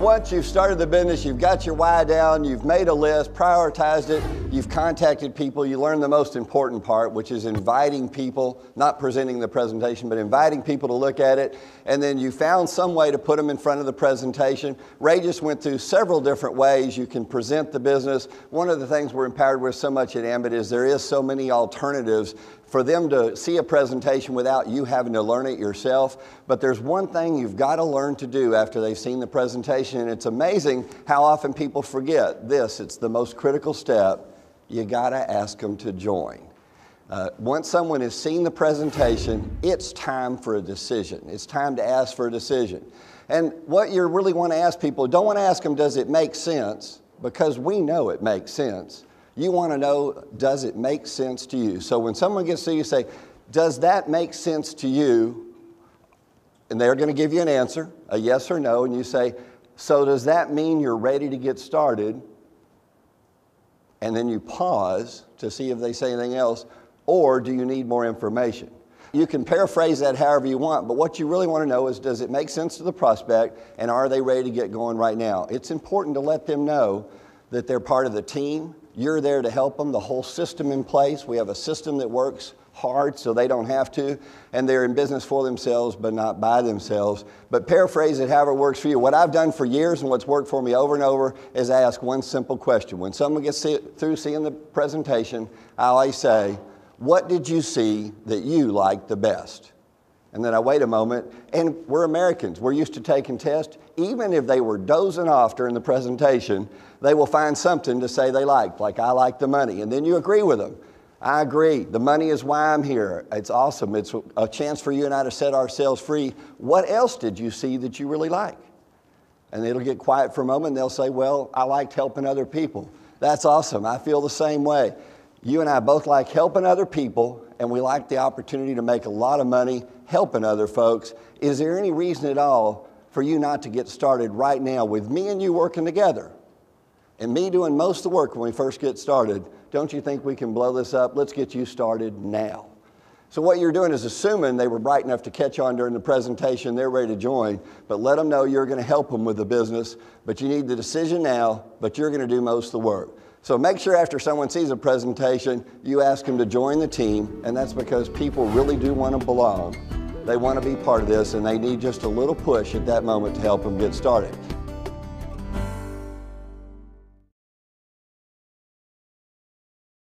once you've started the business, you've got your why down, you've made a list, prioritized it, you've contacted people, you learn the most important part, which is inviting people, not presenting the presentation, but inviting people to look at it, and then you found some way to put them in front of the presentation. Ray just went through several different ways you can present the business. One of the things we're empowered with so much at Ambit is there is so many alternatives for them to see a presentation without you having to learn it yourself. But there's one thing you've got to learn to do after they've seen the presentation, and it's amazing how often people forget this. It's the most critical step. You got to ask them to join. Once someone has seen the presentation, it's time for a decision. It's time to ask for a decision. And what you really want to ask people, don't want to ask them, does it make sense? Because we know it makes sense. You want to know, does it make sense to you? So when someone gets to you, say, does that make sense to you? And they're going to give you an answer, a yes or no, and you say, so does that mean you're ready to get started? And then you pause to see if they say anything else, or do you need more information? You can paraphrase that however you want, but what you really want to know is, does it make sense to the prospect, and are they ready to get going right now? It's important to let them know that they're part of the team. You're there to help them, the whole system in place. We have a system that works hard so they don't have to, and they're in business for themselves but not by themselves. But paraphrase it however works for you. What I've done for years and what's worked for me over and over is ask one simple question. When someone gets through seeing the presentation, I always say, what did you see that you liked the best? And then I wait a moment, and we're Americans. We're used to taking tests. Even if they were dozing off during the presentation, they will find something to say they liked, like I like the money. And then you agree with them. I agree. The money is why I'm here. It's awesome. It's a chance for you and I to set ourselves free. What else did you see that you really like? And it'll get quiet for a moment, and they'll say, well, I liked helping other people. That's awesome. I feel the same way. You and I both like helping other people, and we like the opportunity to make a lot of money helping other folks. Is there any reason at all for you not to get started right now with me and you working together? And me doing most of the work when we first get started. Don't you think we can blow this up? Let's get you started now. So what you're doing is assuming they were bright enough to catch on during the presentation, they're ready to join, but let them know you're going to help them with the business, but you need the decision now, but you're going to do most of the work. So make sure after someone sees a presentation, you ask them to join the team, and that's because people really do want to belong. They want to be part of this, and they need just a little push at that moment to help them get started.